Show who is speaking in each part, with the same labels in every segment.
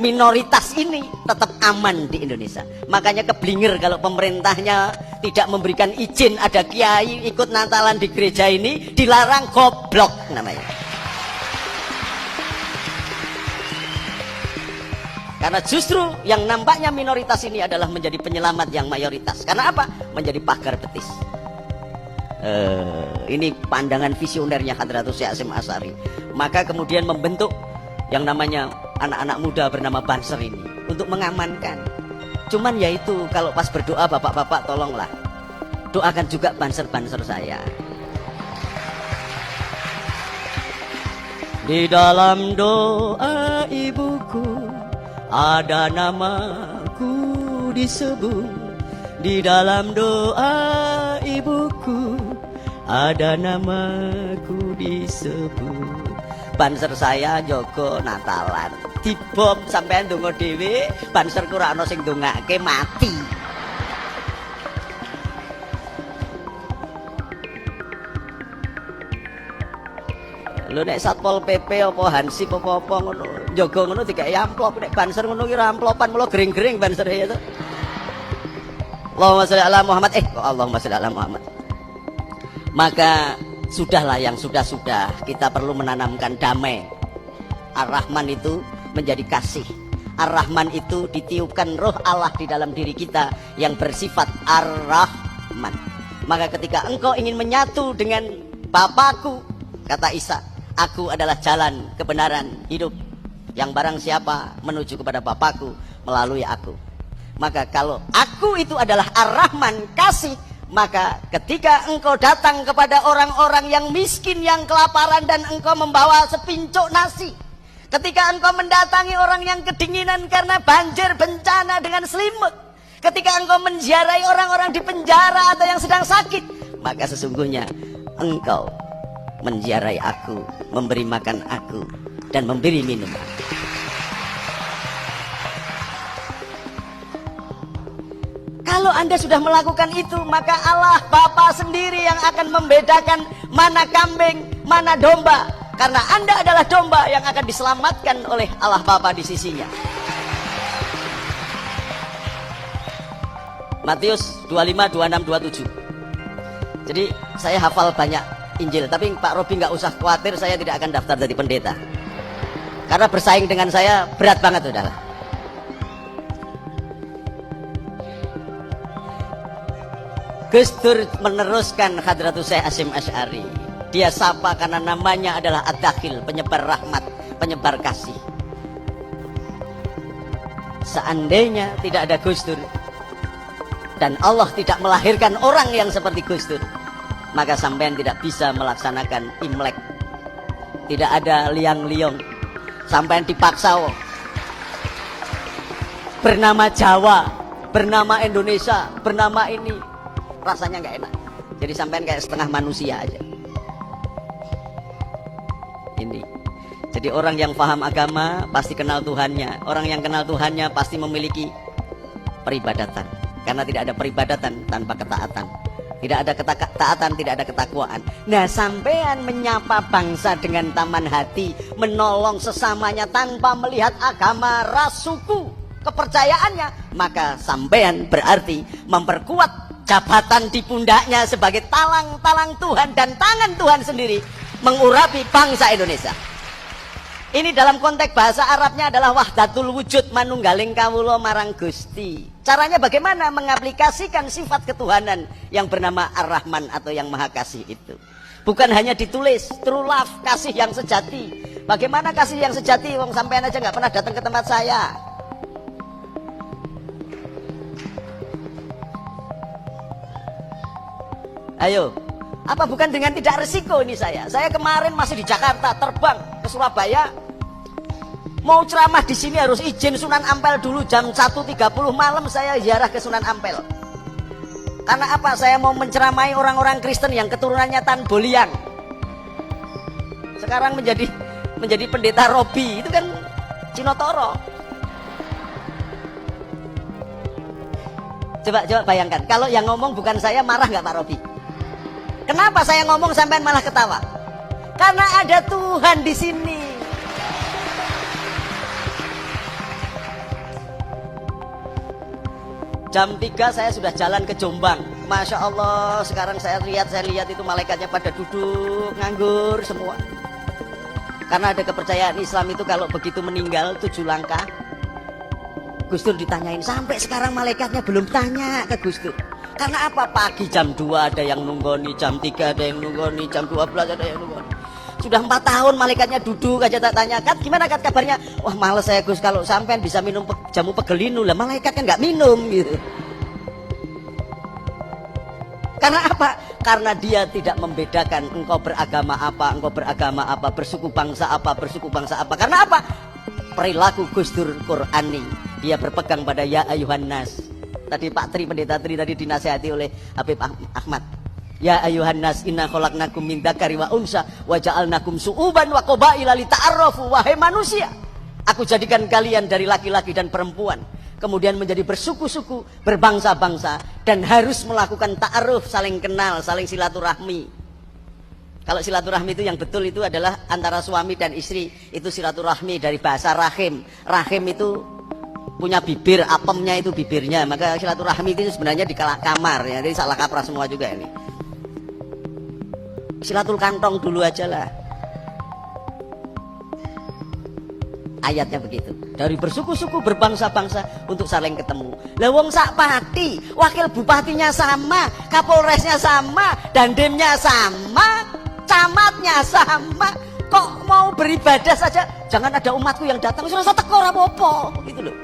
Speaker 1: minoritas ini tetap aman di Indonesia. Makanya keblinger kalau pemerintahnya tidak memberikan izin ada kiai ikut Natalan di gereja ini, dilarang, goblok namanya. Karena justru yang nampaknya minoritas ini adalah menjadi penyelamat yang mayoritas. Karena apa? Menjadi pagar betis. Ini pandangan visionernya Hadratus Syekh Hasyim Asy'ari. Maka kemudian membentuk yang namanya anak-anak muda bernama Banser ini untuk mengamankan. Cuman yaitu kalau pas berdoa, bapak-bapak tolonglah doakan juga Banser-Banser saya. Di dalam doa ibuku ada namaku disebut, di dalam doa ibuku ada namaku disebut. Banser saya Joko Natalan dibom sampean ndonga dhewe, banser ku ora ana sing ndongake mati. Lho nek Satpol PP apa Hansip apa ngono, njaga ngono dikai amplop, nek banser ngono ki ora amplopan, mulo gering-gering banser ya to. Allahumma sholli ala Muhammad. Allahumma sholli ala Muhammad. Maka sudahlah yang sudah-sudah, kita perlu menanamkan damai. Ar-Rahman itu menjadi kasih. Ar-Rahman itu ditiupkan roh Allah di dalam diri kita yang bersifat Ar-Rahman. Maka ketika engkau ingin menyatu dengan Bapakku, kata Isa, aku adalah jalan kebenaran hidup, yang barang siapa menuju kepada Bapakku melalui aku. Maka kalau aku itu adalah Ar-Rahman, kasih, maka ketika engkau datang kepada orang-orang yang miskin, yang kelaparan, dan engkau membawa sepincuk nasi, ketika engkau mendatangi orang yang kedinginan karena banjir bencana dengan selimut, ketika engkau menziarahi orang-orang di penjara atau yang sedang sakit, maka sesungguhnya engkau menziarahi aku, memberi makan aku, dan memberi minum. Kalau Anda sudah melakukan itu, maka Allah Bapa sendiri yang akan membedakan mana kambing, mana domba. Karena Anda adalah domba yang akan diselamatkan oleh Allah Bapa di sisinya. Matius 25, 26, 27. Jadi saya hafal banyak Injil, tapi Pak Robi nggak usah khawatir, saya tidak akan daftar jadi pendeta. Karena bersaing dengan saya berat banget udahlah. Gus Dur meneruskan Hadratus Syekh Hasyim Asy'ari. Dia sapa karena namanya adalah Ad-Dakhil, penyebar rahmat, penyebar kasih. Seandainya tidak ada Gus Dur dan Allah tidak melahirkan orang yang seperti Gus Dur, maka sampean tidak bisa melaksanakan Imlek. Tidak ada liang-liong, sampean dipaksa bernama Jawa, bernama Indonesia, bernama ini, rasanya nggak enak. Jadi sampean kayak setengah manusia aja. Ini. Jadi orang yang paham agama pasti kenal Tuhannya. Orang yang kenal Tuhannya pasti memiliki peribadatan. Karena tidak ada peribadatan tanpa ketaatan. Tidak ada ketaatan, tidak ada ketakwaan. Nah, sampean menyapa bangsa dengan taman hati, menolong sesamanya tanpa melihat agama, ras, suku, kepercayaannya, maka sampean berarti memperkuat jabatan di pundaknya sebagai talang-talang Tuhan, dan tangan Tuhan sendiri mengurapi bangsa Indonesia. Ini dalam konteks bahasa Arabnya adalah wahdatul wujud, manunggaling kawula marang Gusti. Caranya bagaimana mengaplikasikan sifat ketuhanan yang bernama Ar-Rahman atau yang Maha Kasih itu. Bukan hanya ditulis true love, kasih yang sejati. Bagaimana kasih yang sejati? Wong sampean aja nggak pernah datang ke tempat saya. Ayo, apa bukan dengan tidak resiko ini saya? Saya kemarin masih di Jakarta, terbang ke Surabaya. Mau ceramah di sini harus izin Sunan Ampel dulu, jam 1.30 malam saya ziarah ke Sunan Ampel. Karena apa? Saya mau menceramai orang-orang Kristen yang keturunannya Tan Boliang. Sekarang menjadi pendeta Robi, itu kan Cinotoro. Coba bayangkan, kalau yang ngomong bukan saya, marah nggak Pak Robi? Kenapa saya ngomong sampean malah ketawa? Karena ada Tuhan di sini. Jam 3 saya sudah jalan ke Jombang. Masya Allah, sekarang saya lihat itu malaikatnya pada duduk, nganggur semua. Karena ada kepercayaan Islam itu kalau begitu meninggal 7 langkah, Gus Dur ditanyain, sampai sekarang malaikatnya belum tanya ke Gus Dur. Karena apa? Pagi jam 2 ada yang nunggoni, jam 3 ada yang nunggoni, jam 12 ada yang nunggoni. Sudah 4 tahun malaikatnya duduk aja tak tanya, Kat gimana Kat kabarnya? Wah males saya Gus, kalau sampean bisa minum jamu pegelinu lah, malaikat kan nggak minum gitu. Karena apa? Karena dia tidak membedakan engkau beragama apa, bersuku bangsa apa. Karena apa? Perilaku Gus Dur Qur'ani. Dia berpegang pada ya ayuhan nas. Tadi Pak Tri, Pendeta Tri tadi dinasihati oleh Habib Ahmad. Ya ayuhan nas inna khalaqnakum min dzakari wa unsa wa ja'alnakum su'uban wa qabaila lita'arafu. Wahai manusia, aku jadikan kalian dari laki-laki dan perempuan, kemudian menjadi bersuku-suku, berbangsa-bangsa, dan harus melakukan ta'aruf, saling kenal, saling silaturahmi. Kalau silaturahmi itu yang betul itu adalah antara suami dan istri, itu silaturahmi dari bahasa rahim. Rahim itu punya bibir, apemnya itu bibirnya, maka silaturahmi itu sebenarnya di kamar ya, jadi salah kaprah semua juga ini. Silatul kantong dulu aja lah. Ayatnya begitu. Dari bersuku-suku, berbangsa-bangsa untuk saling ketemu. Lah wong sak pati, wakil bupatinya sama, kapolresnya sama, dandemnya sama, camatnya sama. Kok mau beribadah saja jangan ada umatku yang datang, sudah teko ora apa-apa gitu loh.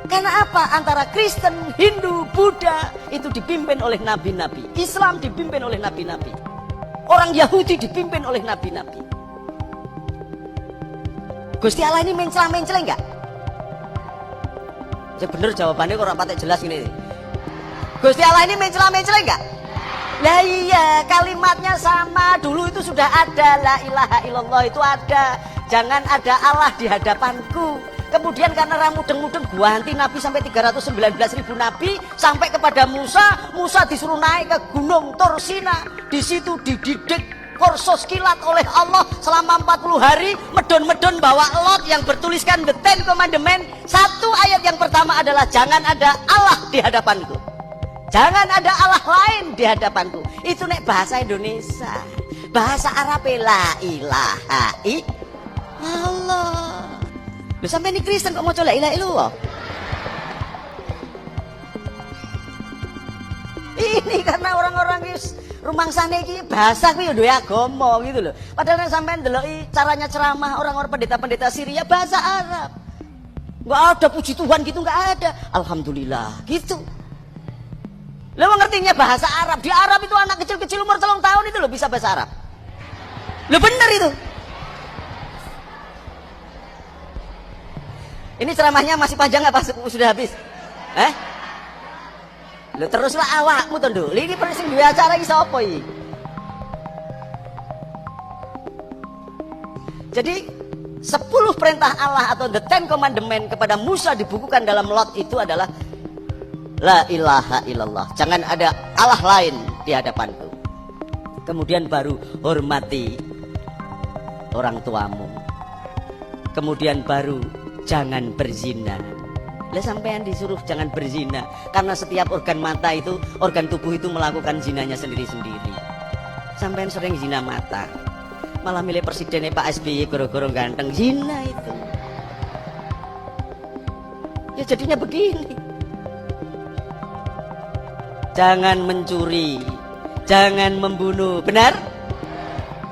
Speaker 1: Karena apa? Antara Kristen, Hindu, Buddha itu dipimpin oleh nabi-nabi. Islam dipimpin oleh nabi-nabi. Orang Yahudi dipimpin oleh nabi-nabi. Gusti Allah ini mencela-mencela enggak? Ya bener jawabannya kok rapatnya jelas gini. Gusti Allah ini mencela-mencela enggak? Lah iya, kalimatnya sama. Dulu itu sudah ada, la ilaha illallah itu ada. Jangan ada Allah di hadapanku. Kemudian karena mudeng-mudeng ganti nabi sampai 319.000 nabi sampai kepada Musa. Musa disuruh naik ke gunung Tursina. Di situ dididik kursus kilat oleh Allah selama 40 hari, medon-medon bawa Lot yang bertuliskan The Ten Commandment. Satu ayat yang pertama adalah jangan ada Allah di hadapanku. Jangan ada Allah lain di hadapanku. Itu nek bahasa Indonesia. Bahasa Arab la ilaha illallah. Loh sampai ini Kristen kok mau la ilaha illallah? Ini karena orang-orang rumangsane iki bahasa kuwi ya duwe agama gitu loh. Padahal sampean ndeloki caranya ceramah orang-orang pendeta-pendeta Syria bahasa Arab. Enggak ada puji Tuhan gitu, enggak ada. Alhamdulillah gitu. Lo ngertinya bahasa Arab. Di Arab itu anak kecil-kecil umur 3 tahun itu lo bisa bahasa Arab. Lo bener itu. Ini ceramahnya masih panjang apa sudah habis? Lo teruslah awakmu to, Nduk. Iki sing duwe acara iki sapa iki? Jadi 10 perintah Allah atau The Ten Commandment kepada Musa dibukukan dalam Lot itu adalah la ilaha illallah. Jangan ada Allah lain di hadapanku. Kemudian baru hormati orang tuamu. Kemudian baru jangan berzina. Lah sampean disuruh jangan berzina karena setiap organ mata itu, organ tubuh itu melakukan zinanya sendiri-sendiri. Sampean sering zina mata. Malah milih presidennya Pak SBY gara-gara ganteng, zina itu. Ya jadinya begini. Jangan mencuri, jangan membunuh, benar?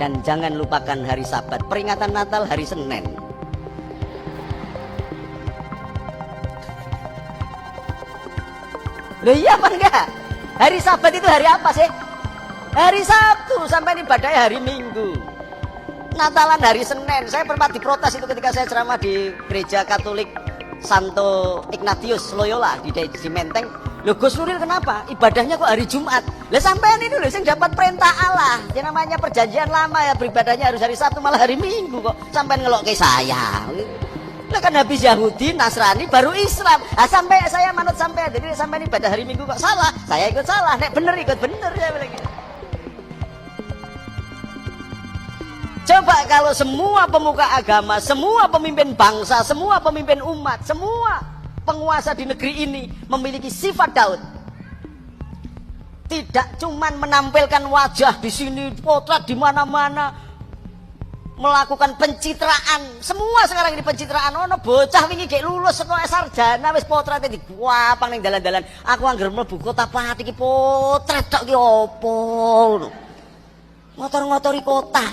Speaker 1: Dan jangan lupakan hari Sabat. Peringatan Natal hari Senin. Loh iya apa enggak? Hari Sabat itu hari apa sih? Hari Sabtu, sampai ibadahnya hari Minggu. Natalan hari Senin. Saya pernah diprotes itu ketika saya ceramah di gereja Katolik Santo Ignatius Loyola di Menteng. Loh Gus Nuril kenapa? Ibadahnya kok hari Jumat? Lah sampean ini loh yang dapat perintah Allah. Yang namanya perjanjian lama ya beribadahnya harus hari Sabtu malah hari Minggu kok. Sampean ngelok ke saya. Lah kan habis Yahudi, Nasrani, baru Islam. Ah sampai saya manut sampai, jadi sampai ibadah hari Minggu kok salah. Saya ikut salah, nek bener ikut bener saya bilang gitu. Coba kalau semua pemuka agama, semua pemimpin bangsa, semua pemimpin umat, semua penguasa di negeri ini memiliki sifat Daud. Tidak cuman menampilkan wajah di sini, potret di mana-mana, melakukan pencitraan. Semua sekarang ini pencitraan. Ono bocah wingi gek lulus saka sarjana wis potrete diguapang ning dalan-dalan. Aku anggere mlebu kota Pati iki potret tok ki opo ngono. Ngotor-ngotori kota.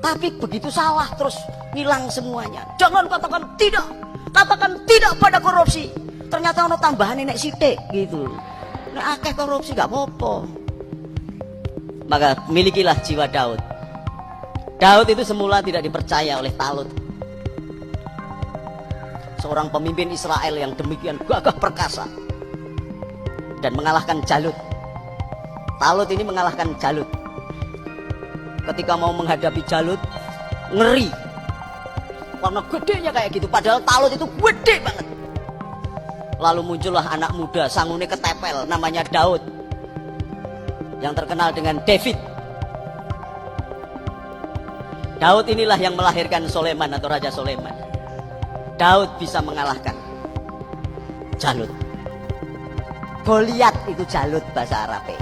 Speaker 1: Tapi begitu salah terus hilang semuanya. Jangan katakan tidak. Katakan tidak pada korupsi. Ternyata ono tambahan nek sithik gitu. Nek akeh korupsi gak apa-apa. Maka milikilah jiwa Daud. Daud itu semula tidak dipercaya oleh Talut. Seorang pemimpin Israel yang demikian gagah perkasa dan mengalahkan Jalut. Talut ini mengalahkan Jalut. Ketika mau menghadapi Jalut, ngeri. Karena gedenya kayak gitu, padahal Talut itu gede banget. Lalu muncullah anak muda, sangune ketepel, namanya Daud, yang terkenal dengan David. Daud inilah yang melahirkan Soleman atau Raja Soleman. Daud bisa mengalahkan Jalut. Goliat itu Jalut bahasa Arabnya.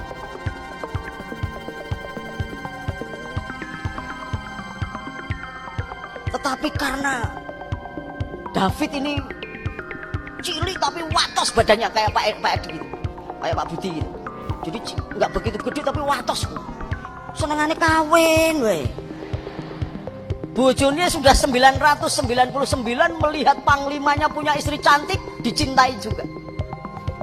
Speaker 1: Tetapi karena David ini cilik tapi watos badannya kayak Pak Edi gitu, kayak Pak Budi gitu. Jadi nggak begitu gede tapi watos. Senengannya kawin, weh. Bojone sudah 999 melihat panglimanya punya istri cantik, dicintai juga.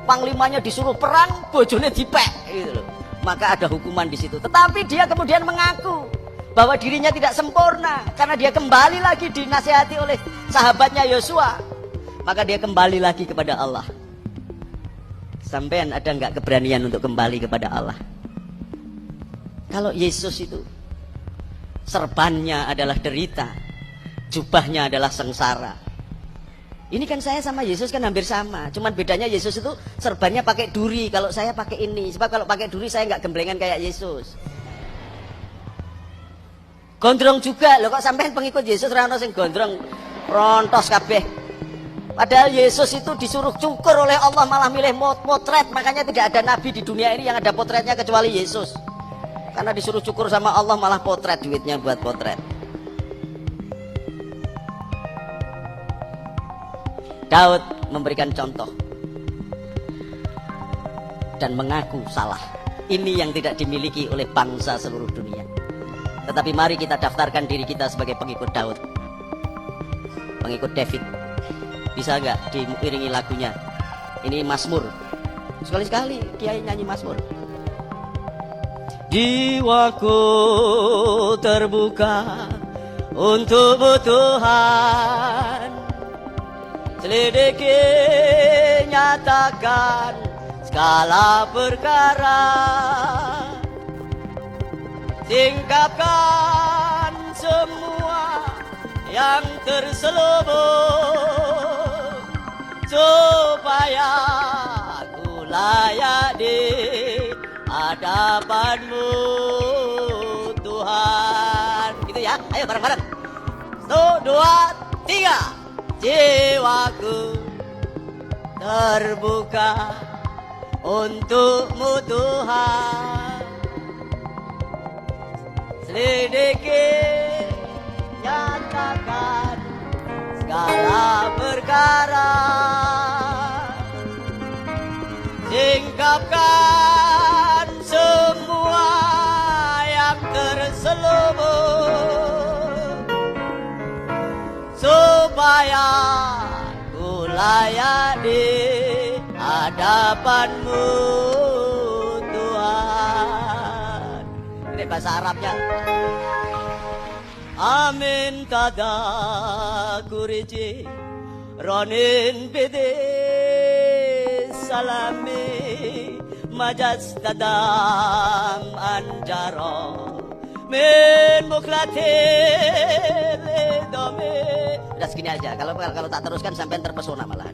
Speaker 1: Panglimanya disuruh perang, bojone dipek gitu loh. Maka ada hukuman di situ. Tetapi dia kemudian mengaku bahwa dirinya tidak sempurna karena dia kembali lagi dinasihati oleh sahabatnya Yosua. Maka dia kembali lagi kepada Allah. Sampean ada nggak keberanian untuk kembali kepada Allah? Kalau Yesus itu serbannya adalah derita, jubahnya adalah sengsara. Ini kan saya sama Yesus kan hampir sama. Cuman bedanya Yesus itu serbannya pakai duri, kalau saya pakai ini. Sebab kalau pakai duri saya nggak gemblengan kayak Yesus. Gondrong juga, loh kok sampean pengikut Yesus ora ono sing gondrong, rontos kabeh. Padahal Yesus itu disuruh cukur oleh Allah malah milih potret. Makanya tidak ada nabi di dunia ini yang ada potretnya kecuali Yesus. Karena disuruh cukur sama Allah malah potret, duitnya buat potret. Daud memberikan contoh dan mengaku salah. Ini yang tidak dimiliki oleh bangsa seluruh dunia. Tetapi mari kita daftarkan diri kita sebagai pengikut Daud, pengikut David. Bisa nggak diiringi lagunya? Ini Mazmur. Sekali-sekali Kiai nyanyi Mazmur. Jiwaku terbuka untukmu Tuhan, selidiki nyatakan segala perkara, singkapkan semua yang terselubung, supaya aku layak di hadapanmu Tuhan. Gitu ya, ayo bareng-bareng. 1, 2, 3. Jiwaku terbuka untukmu Tuhan, selidiki nyatakan segala perkara, singkapkan semua yang terselubung, supaya ku layak di hadapanmu Tuhan. Ini bahasa Arabnya. Amin tada kuriji ronin bede salami majas tadam anjaro min muklatil dome. Udah segini aja. Kalau tak teruskan sampai terpesona malahan.